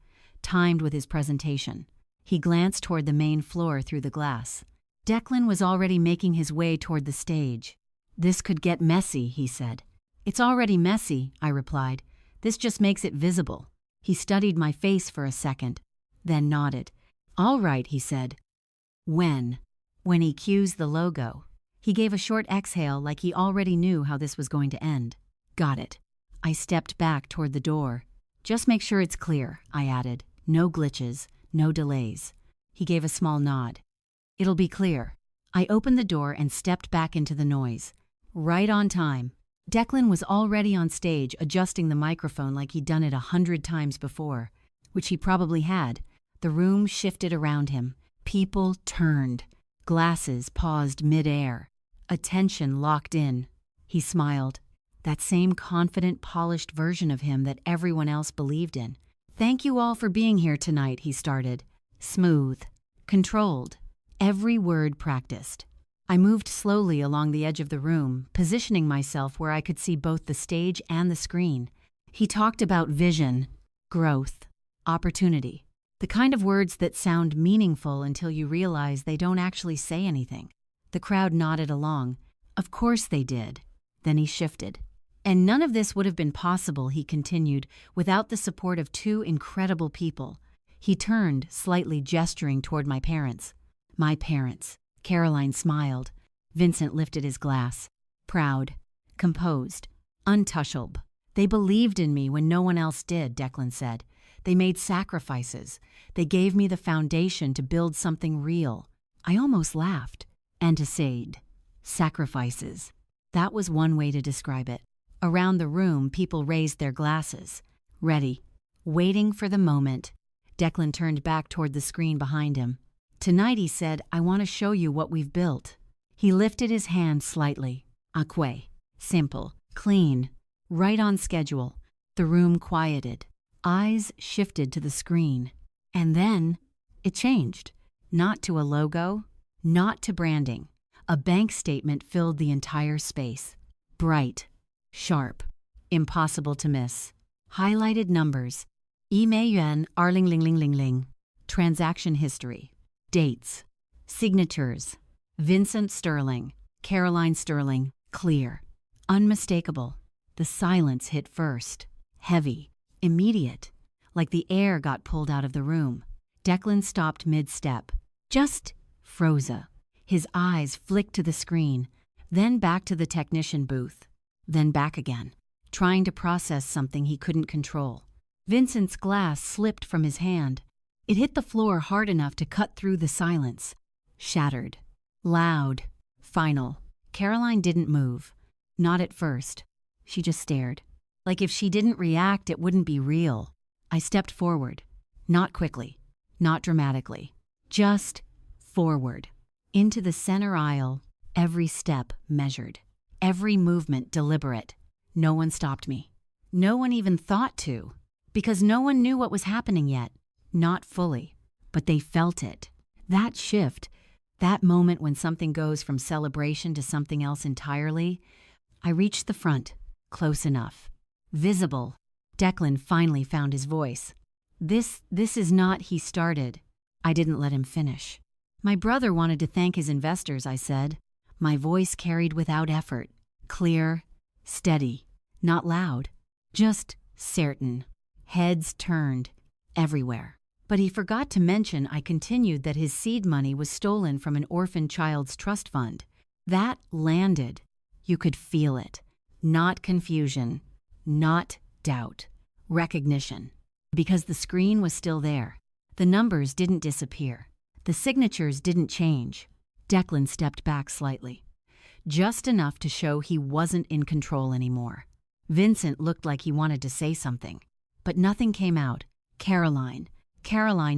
timed with his presentation. He glanced toward the main floor through the glass. Declan was already making his way toward the stage. This could get messy, he said. It's already messy, I replied. This just makes it visible. He studied my face for a second, then nodded. All right, he said. When he cues the logo. He gave a short exhale like he already knew how this was going to end. Got it. I stepped back toward the door. Just make sure it's clear, I added. No glitches, no delays. He gave a small nod. It'll be clear. I opened the door and stepped back into the noise. Right on time. Declan was already on stage adjusting the microphone like he'd done it 100 times before, which he probably had. The room shifted around him. People turned. Glasses paused mid-air. Attention locked in. He smiled. That same confident, polished version of him that everyone else believed in. "Thank you all for being here tonight," he started. Smooth. Controlled. Every word practiced. I moved slowly along the edge of the room, positioning myself where I could see both the stage and the screen. He talked about vision, growth, opportunity. The kind of words that sound meaningful until you realize they don't actually say anything. The crowd nodded along. Of course they did. Then he shifted. "And none of this would have been possible," he continued, "without the support of two incredible people." He turned, slightly gesturing toward my parents. My parents. Caroline smiled. Vincent lifted his glass. Proud, composed, untouchable. "They believed in me when no one else did," Declan said. "They made sacrifices. They gave me the foundation to build something real." I almost laughed. Antecede. Sacrifices. That was one way to describe it. Around the room, people raised their glasses. Ready. Waiting for the moment. Declan turned back toward the screen behind him. "Tonight," he said, "I want to show you what we've built." He lifted his hand slightly. Aqué. Simple. Clean. Right on schedule. The room quieted. Eyes shifted to the screen. And then it changed. Not to a logo, not to branding. A bank statement filled the entire space. Bright. Sharp. Impossible to miss. Highlighted numbers. Ime yuan arling ling ling ling ling. Transaction history. Dates. Signatures. Vincent Sterling. Caroline Sterling. Clear. Unmistakable. The silence hit first. Heavy. Immediate. Like the air got pulled out of the room. Declan stopped mid-step. Just froze. His eyes flicked to the screen, then back to the technician booth, then back again, trying to process something he couldn't control. Vincent's glass slipped from his hand. It hit the floor hard enough to cut through the silence. Shattered. Loud. Final. Caroline didn't move. Not at first. She just stared. Like if she didn't react, it wouldn't be real. I stepped forward. Not quickly. Not dramatically. Just forward. Into the center aisle. Every step measured. Every movement deliberate. No one stopped me. No one even thought to. Because no one knew what was happening yet. Not fully. But they felt it. That shift. That moment when something goes from celebration to something else entirely. I reached the front. Close enough. Visible. Declan finally found his voice. This is not," he started. I didn't let him finish. "My brother wanted to thank his investors," I said. My voice carried without effort. Clear. Steady. Not loud. Just certain. Heads turned. Everywhere. But he forgot to mention I continued that his seed money was stolen from an orphan child's trust fund. That landed. You could feel it. Not confusion. Not doubt. Recognition. Because the screen was still there. The numbers didn't disappear. The signatures didn't change. Declan stepped back slightly. Just enough to show he wasn't in control anymore. Vincent looked like he wanted to say something. But nothing came out. Caroline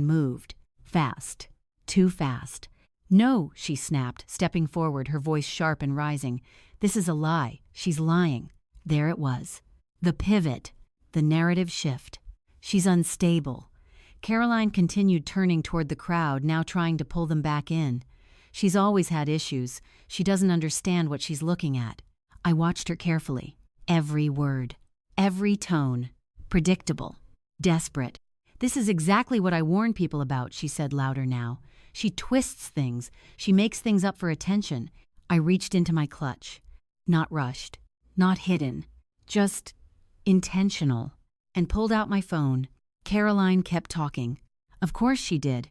moved. Fast. Too fast. "No," she snapped, stepping forward, her voice sharp and rising. "This is a lie. She's lying." There it was. The pivot. The narrative shift. "She's unstable." Caroline continued turning toward the crowd, now trying to pull them back in. "She's always had issues. She doesn't understand what she's looking at." I watched her carefully. Every word. Every tone. Predictable. Desperate. "This is exactly what I warn people about," she said louder now. "She twists things. She makes things up for attention." I reached into my clutch. Not rushed. Not hidden. Just intentional. And pulled out my phone. Caroline kept talking. Of course she did.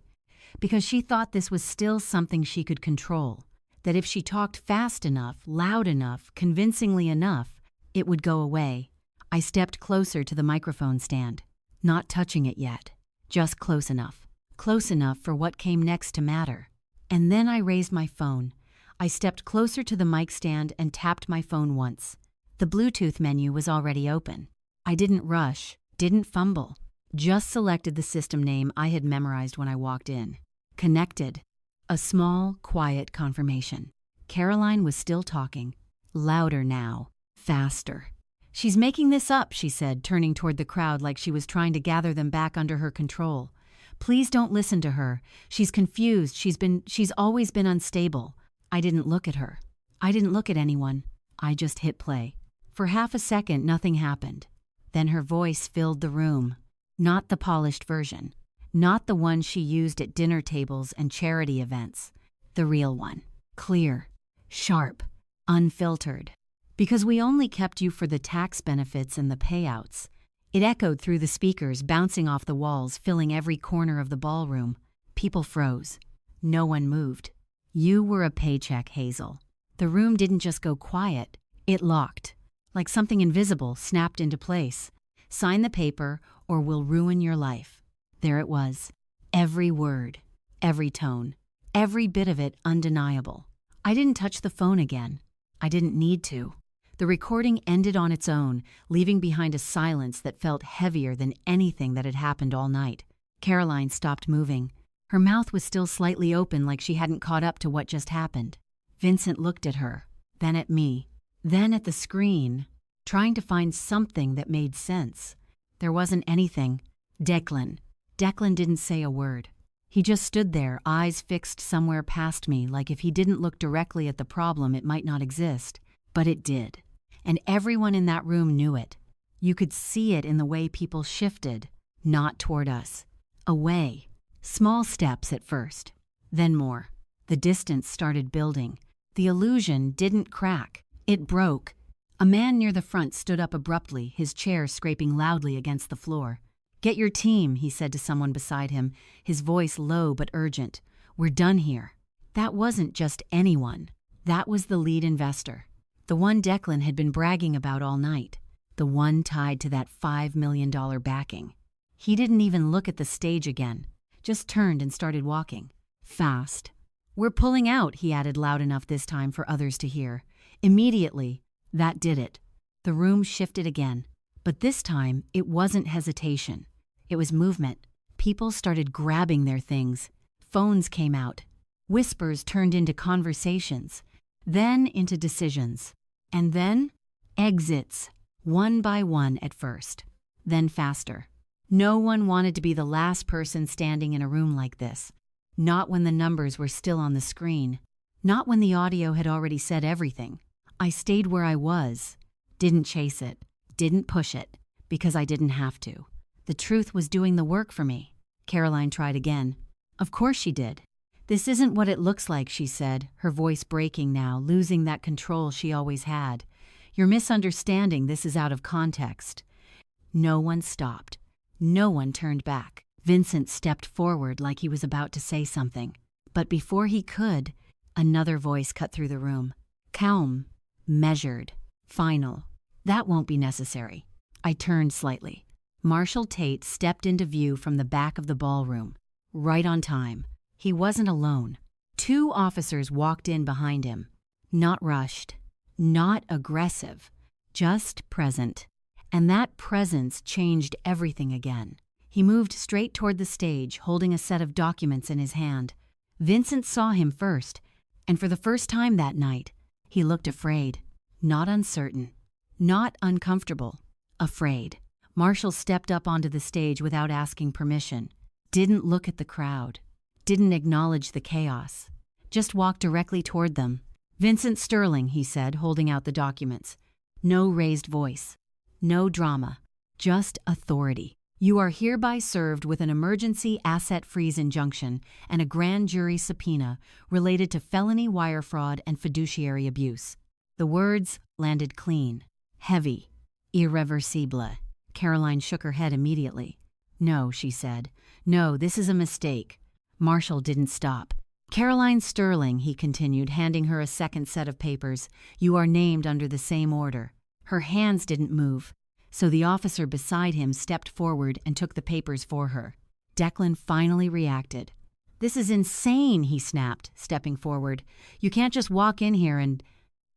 Because she thought this was still something she could control. That if she talked fast enough, loud enough, convincingly enough, it would go away. I stepped closer to the microphone stand. Not touching it yet. Just close enough. Close enough for what came next to matter. And then I raised my phone. I stepped closer to the mic stand and tapped my phone once. The Bluetooth menu was already open. I didn't rush, didn't fumble, just selected the system name I had memorized when I walked in. Connected. A small, quiet confirmation. Caroline was still talking. Louder now. Faster. "She's making this up," she said, turning toward the crowd like she was trying to gather them back under her control. "Please don't listen to her. She's confused. She's always been unstable." I didn't look at her. I didn't look at anyone. I just hit play. For half a second, nothing happened. Then her voice filled the room. Not the polished version. Not the one she used at dinner tables and charity events. The real one. Clear. Sharp. Unfiltered. "Because we only kept you for the tax benefits and the payouts." It echoed through the speakers, bouncing off the walls, filling every corner of the ballroom. People froze. No one moved. "You were a paycheck, Hazel." The room didn't just go quiet. It locked. Like something invisible snapped into place. "Sign the paper or we'll ruin your life." There it was. Every word. Every tone. Every bit of it undeniable. I didn't touch the phone again. I didn't need to. The recording ended on its own, leaving behind a silence that felt heavier than anything that had happened all night. Caroline stopped moving. Her mouth was still slightly open, like she hadn't caught up to what just happened. Vincent looked at her, then at me, then at the screen, trying to find something that made sense. There wasn't anything. Declan didn't say a word. He just stood there, eyes fixed somewhere past me, like if he didn't look directly at the problem, it might not exist. But it did. And everyone in that room knew it. You could see it in the way people shifted, not toward us. Away. Small steps at first. Then more. The distance started building. The illusion didn't crack. It broke. A man near the front stood up abruptly, his chair scraping loudly against the floor. "Get your team," he said to someone beside him, his voice low but urgent. "We're done here." That wasn't just anyone. That was the lead investor. The one Declan had been bragging about all night. The one tied to that $5 million backing. He didn't even look at the stage again, just turned and started walking. Fast. "We're pulling out," he added loud enough this time for others to hear. Immediately, that did it. The room shifted again. But this time, it wasn't hesitation. It was movement. People started grabbing their things. Phones came out. Whispers turned into conversations. Then into decisions. And then, exits. One by one at first. Then faster. No one wanted to be the last person standing in a room like this. Not when the numbers were still on the screen. Not when the audio had already said everything. I stayed where I was. Didn't chase it. Didn't push it. Because I didn't have to. The truth was doing the work for me. Caroline tried again. Of course she did. "This isn't what it looks like," she said, her voice breaking now, losing that control she always had. "You're misunderstanding. This is out of context." No one stopped. No one turned back. Vincent stepped forward like he was about to say something. But before he could, another voice cut through the room. Calm, measured, final. "That won't be necessary." I turned slightly. Marshall Tate stepped into view from the back of the ballroom. Right on time. He wasn't alone. 2 officers walked in behind him. Not rushed. Not aggressive. Just present. And that presence changed everything again. He moved straight toward the stage, holding a set of documents in his hand. Vincent saw him first, and for the first time that night, he looked afraid. Not uncertain. Not uncomfortable. Afraid. Marshall stepped up onto the stage without asking permission. Didn't look at the crowd. Didn't acknowledge the chaos. Just walked directly toward them. "Vincent Sterling," he said, holding out the documents. No raised voice. No drama. Just authority. "You are hereby served with an emergency asset freeze injunction and a grand jury subpoena related to felony wire fraud and fiduciary abuse." The words landed clean. Heavy. Irreversible. Caroline shook her head immediately. "No," she said. "No, this is a mistake." Marshall didn't stop. "Caroline Sterling," he continued, handing her a second set of papers. "You are named under the same order." Her hands didn't move, so the officer beside him stepped forward and took the papers for her. Declan finally reacted. "This is insane," he snapped, stepping forward. "You can't just walk in here and—"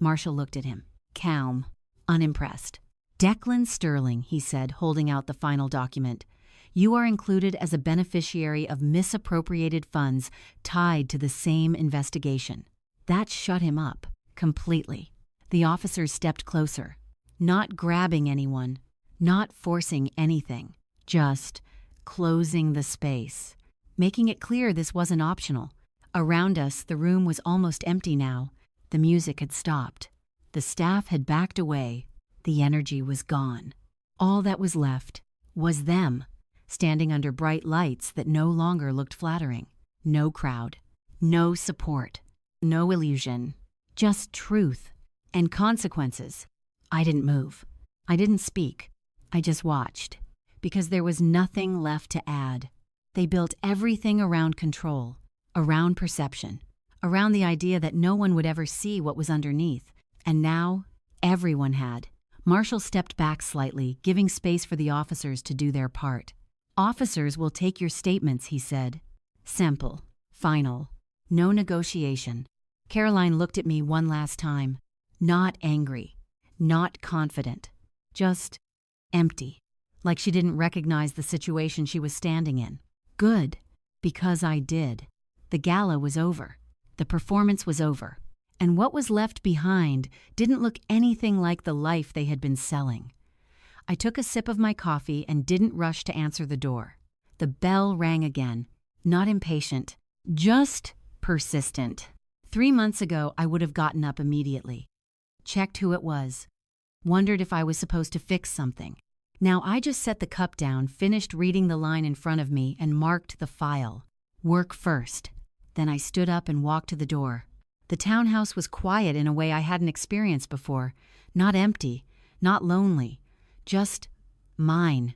Marshall looked at him. Calm. unimpressed. "Declan Sterling," he said, holding out the final document. "You are included as a beneficiary of misappropriated funds tied to the same investigation." That shut him up, completely. The officers stepped closer, not grabbing anyone, not forcing anything, just closing the space, making it clear this wasn't optional. Around us, the room was almost empty now. The music had stopped. The staff had backed away. The energy was gone. All that was left was them, standing under bright lights that no longer looked flattering. No crowd, no support, no illusion, just truth and consequences. I didn't move. I didn't speak. I just watched, because there was nothing left to add. They built everything around control, around perception, around the idea that no one would ever see what was underneath. And now, everyone had. Marshall stepped back slightly, giving space for the officers to do their part. "Officers will take your statements," he said. Simple, final, no negotiation. Caroline looked at me one last time, not angry, not confident, just empty, like she didn't recognize the situation she was standing in. Good, because I did. The gala was over. The performance was over. And what was left behind didn't look anything like the life they had been selling. I took a sip of my coffee and didn't rush to answer the door. The bell rang again, not impatient, just persistent. 3 months ago, I would have gotten up immediately, checked who it was, wondered if I was supposed to fix something. Now I just set the cup down, finished reading the line in front of me, and marked the file. Work first. Then I stood up and walked to the door. The townhouse was quiet in a way I hadn't experienced before. Not empty, not lonely, just mine.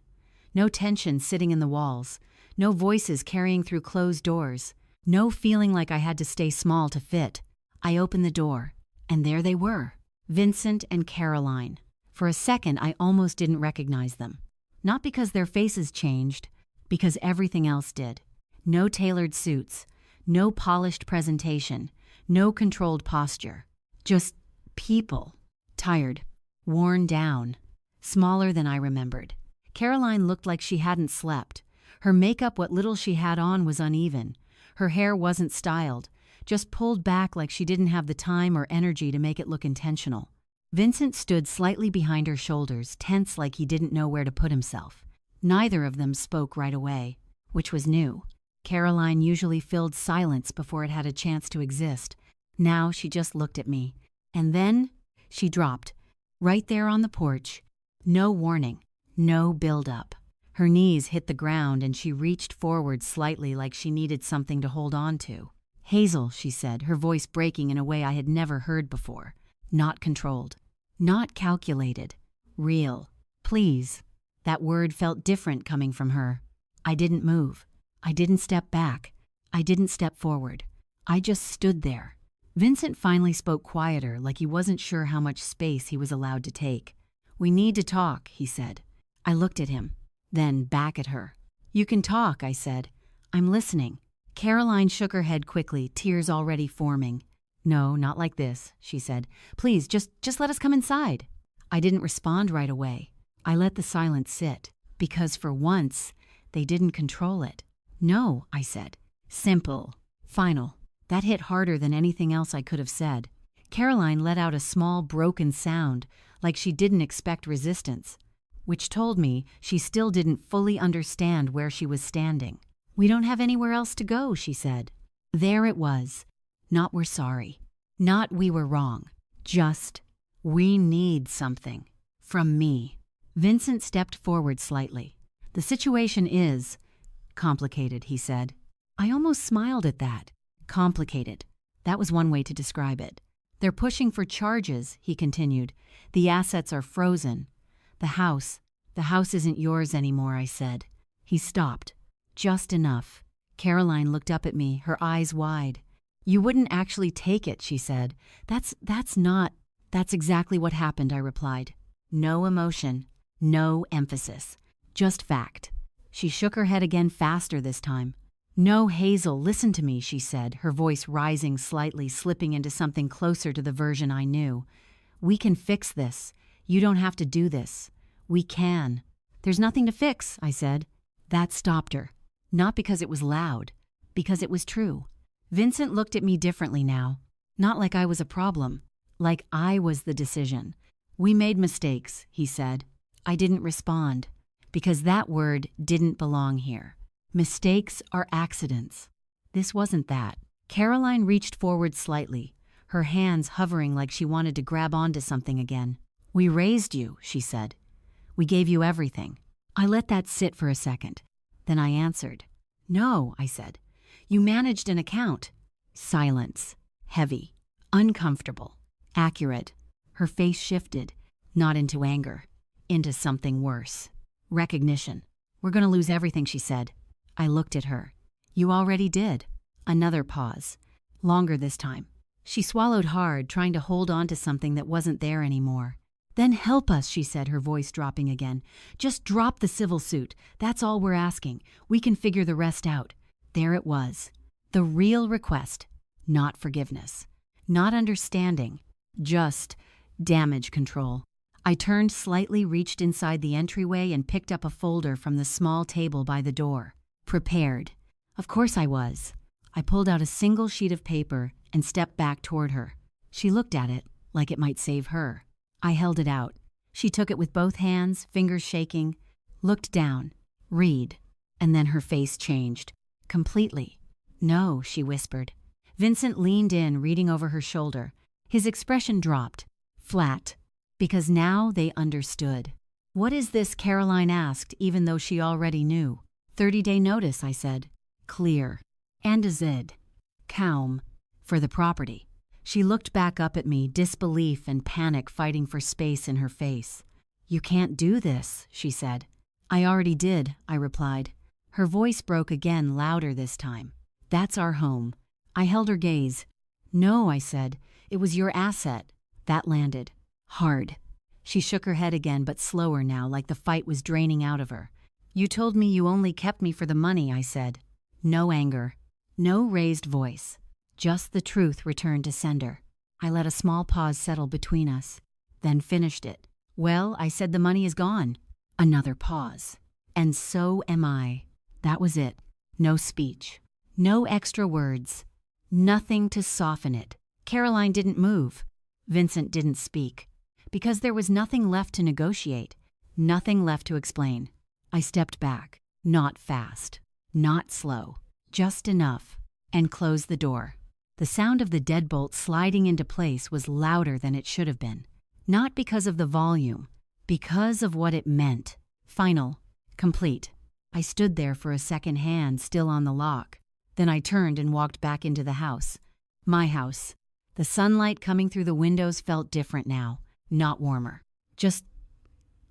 No tension sitting in the walls, no voices carrying through closed doors, no feeling like I had to stay small to fit. I opened the door, and there they were, Vincent and Caroline. For a second, I almost didn't recognize them. Not because their faces changed, because everything else did. No tailored suits, no polished presentation, no controlled posture. Just people. Tired, worn down, smaller than I remembered. Caroline looked like she hadn't slept. Her makeup, what little she had on, was uneven. Her hair wasn't styled, just pulled back like she didn't have the time or energy to make it look intentional. Vincent stood slightly behind her shoulders, tense like he didn't know where to put himself. Neither of them spoke right away, which was new. Caroline usually filled silence before it had a chance to exist. Now she just looked at me. And then she dropped, right there on the porch. No warning, no build-up. Her knees hit the ground and she reached forward slightly like she needed something to hold on to. "Hazel," she said, her voice breaking in a way I had never heard before. Not controlled, not calculated, real. "Please." That word felt different coming from her. I didn't move. I didn't step back. I didn't step forward. I just stood there. Vincent finally spoke quieter, like he wasn't sure how much space he was allowed to take. "We need to talk," he said. I looked at him, then back at her. "You can talk," I said. "I'm listening." Caroline shook her head quickly, tears already forming. "No, not like this," she said. "Please, just let us come inside." I didn't respond right away. I let the silence sit, because for once, they didn't control it. "No," I said. Simple. Final. That hit harder than anything else I could have said. Caroline let out a small, broken sound, like she didn't expect resistance, which told me she still didn't fully understand where she was standing. "We don't have anywhere else to go," she said. There it was. Not "we're sorry." Not "we were wrong." Just, "we need something." From me. Vincent stepped forward slightly. "The situation is complicated," he said. I almost smiled at that. Complicated. That was one way to describe it. "They're pushing for charges," he continued. "The assets are frozen. The house isn't yours anymore," I said. He stopped. Just enough. Caroline looked up at me, her eyes wide. "You wouldn't actually take it," she said. That's exactly what happened," I replied. No emotion, no emphasis, just fact. She shook her head again, faster this time. "No, Hazel, listen to me," she said, her voice rising slightly, slipping into something closer to the version I knew. "We can fix this. You don't have to do this. We can. There's nothing to fix, I said. That stopped her. Not because it was loud, because it was true. Vincent looked at me differently now. Not like I was a problem, like I was the decision. We made mistakes, he said. I didn't respond, because that word didn't belong here. Mistakes are accidents. This wasn't that. Caroline reached forward slightly, her hands hovering like she wanted to grab onto something again. We raised you, she said. We gave you everything. I let that sit for a second. Then I answered. No, I said. You managed an account. Silence. Heavy. Uncomfortable. Accurate. Her face shifted, not into anger, into something worse. Recognition. We're going to lose everything, she said. I looked at her. You already did. Another pause. Longer this time. She swallowed hard, trying to hold on to something that wasn't there anymore. Then help us, she said, her voice dropping again. Just drop the civil suit. That's all we're asking. We can figure the rest out. There it was. The real request. Not forgiveness. Not understanding. Just damage control. I turned slightly, reached inside the entryway, and picked up a folder from the small table by the door. Prepared. Of course I was. I pulled out a single sheet of paper and stepped back toward her. She looked at it like it might save her. I held it out. She took it with both hands, fingers shaking, looked down, read, and then her face changed. Completely. No, she whispered. Vincent leaned in, reading over her shoulder. His expression dropped. Flat. Because now they understood. What is this? Caroline asked, even though she already knew. 30-day notice, I said. Clear. And a zid. Calm. For the property. She looked back up at me, disbelief and panic fighting for space in her face. You can't do this, she said. I already did, I replied. Her voice broke again, louder this time. That's our home. I held her gaze. No, I said. It was your asset. That landed. Hard. She shook her head again, but slower now, like the fight was draining out of her. You told me you only kept me for the money, I said. No anger. No raised voice. Just the truth returned to sender. I let a small pause settle between us, then finished it. Well, I said, the money is gone. Another pause. And so am I. That was it. No speech. No extra words. Nothing to soften it. Caroline didn't move. Vincent didn't speak. Because there was nothing left to negotiate. Nothing left to explain. I stepped back. Not fast. Not slow. Just enough. And closed the door. The sound of the deadbolt sliding into place was louder than it should have been. Not because of the volume. Because of what it meant. Final. Complete. I stood there for a second, hand still on the lock. Then I turned and walked back into the house. My house. The sunlight coming through the windows felt different now. Not warmer. Just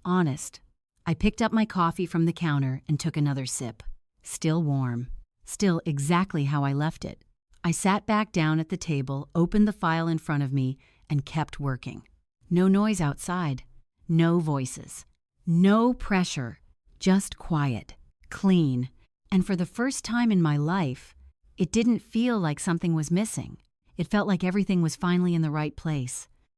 honest. I picked up my coffee from the counter and took another sip. Still warm. Still exactly how I left it. I sat back down at the table, opened the file in front of me, and kept working. No noise outside. No voices. No pressure. Just quiet. Clean. And for the first time in my life, it didn't feel like something was missing. It felt like everything was finally in the right place.